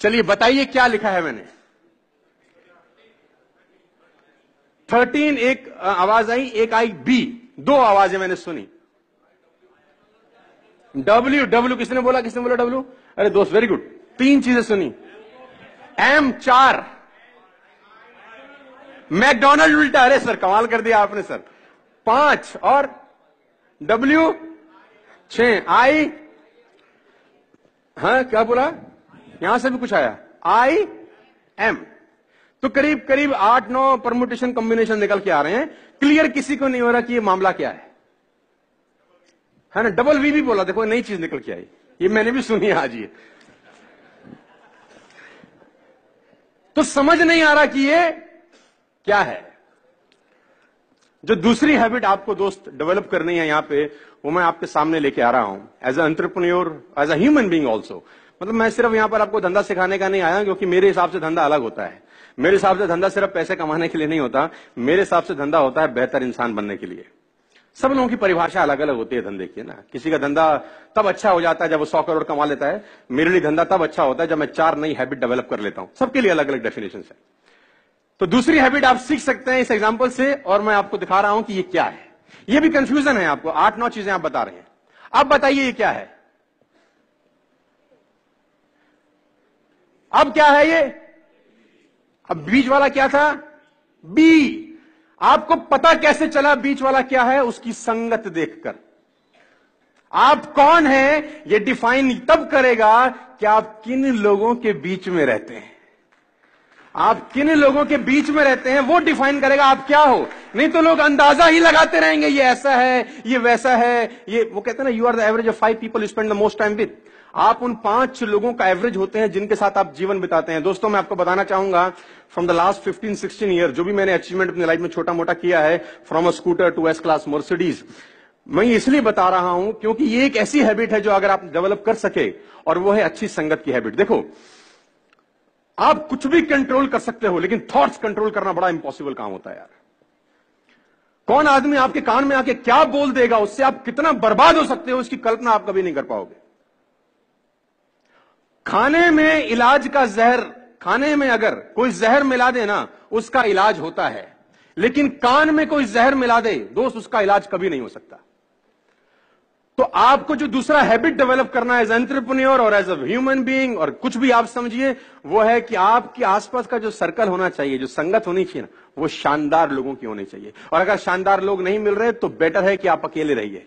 चलिए बताइए क्या लिखा है मैंने। 13 एक आवाज आई, एक आई बी, दो आवाजें मैंने सुनी। डब्ल्यू, डब्ल्यू किसने बोला, किसने बोला डब्ल्यू? अरे दोस्त वेरी गुड, तीन चीजें सुनी। एम 4, मैकडोनल्ड उल्टा, अरे सर कमाल कर दिया आपने सर। 5 और डब्ल्यू 6, आई, हाँ क्या बोला, यहां से भी कुछ आया, आई एम। तो करीब करीब 8-9 परमुटेशन कॉम्बिनेशन निकल के आ रहे हैं। क्लियर किसी को नहीं हो रहा कि ये मामला क्या है ना। डबल वी भी बोला, देखो नई चीज निकल के आई, ये मैंने भी सुनी आज ये। तो समझ नहीं आ रहा कि ये क्या है। जो दूसरी हैबिट आपको दोस्त डेवलप करनी है यहां पे, वो मैं आपके सामने लेके आ रहा हूं as a entrepreneur, as a human being also. मतलब मैं सिर्फ यहां पर आपको धंधा सिखाने का नहीं आया, क्योंकि मेरे हिसाब से धंधा अलग होता है। मेरे हिसाब से धंधा सिर्फ पैसे कमाने के लिए नहीं होता, मेरे हिसाब से धंधा होता है बेहतर इंसान बनने के लिए। सब लोगों की परिभाषा अलग अलग होती है धंधे की ना। किसी का धंधा तब अच्छा हो जाता है जब वो 100 करोड़ कमा लेता है। मेरे लिए धंधा तब अच्छा होता है जब मैं 4 नई हैबिट डेवलप कर लेता हूं। सबके लिए अलग अलग डेफिनेशन है। तो दूसरी हैबिट आप सीख सकते हैं इस एग्जांपल से, और मैं आपको दिखा रहा हूं कि ये क्या है। ये भी कंफ्यूजन है आपको, 8-9 चीजें आप बता रहे हैं। अब बताइए ये क्या है। अब क्या है ये? अब बीच वाला क्या था? बी। आपको पता कैसे चला बीच वाला क्या है? उसकी संगत देखकर। आप कौन हैं ये डिफाइन तब करेगा कि आप किन लोगों के बीच में रहते हैं। आप किन लोगों के बीच में रहते हैं वो डिफाइन करेगा आप क्या हो। नहीं तो लोग अंदाजा ही लगाते रहेंगे, ये ऐसा है, ये वैसा है। ये वो कहते हैं ना, you are the average of 5 people you spend the most time with. आप उन 5 लोगों का एवरेज होते हैं जिनके साथ आप जीवन बिताते हैं। दोस्तों मैं आपको बताना चाहूंगा, फ्रॉम द लास्ट 15-16 ईयर जो भी मैंने अचीवमेंट अपनी लाइफ में छोटा मोटा किया है, from a scooter to S class Mercedes, मैं इसलिए बता रहा हूं क्योंकि ये एक ऐसी हैबिट है जो अगर आप डेवलप कर सके, और वो है अच्छी संगत की हैबिट। देखो, आप कुछ भी कंट्रोल कर सकते हो, लेकिन थॉट्स कंट्रोल करना बड़ा इंपॉसिबल काम होता है यार। कौन आदमी आपके कान में आके क्या बोल देगा, उससे आप कितना बर्बाद हो सकते हो, इसकी कल्पना आप कभी नहीं कर पाओगे। खाने में इलाज का जहर, खाने में अगर कोई जहर मिला दे ना, उसका इलाज होता है। लेकिन कान में कोई जहर मिला दे दोस्त, उसका इलाज कभी नहीं हो सकता। तो आपको जो दूसरा हैबिट डेवलप करना है एज एंटरप्रेन्योर और एज अ ह्यूमन बीइंग, और कुछ भी आप समझिए, वो है कि आपके आसपास का जो सर्कल होना चाहिए, जो संगत होनी चाहिए ना, वो शानदार लोगों की होनी चाहिए। और अगर शानदार लोग नहीं मिल रहे तो बेटर है कि आप अकेले रहिए।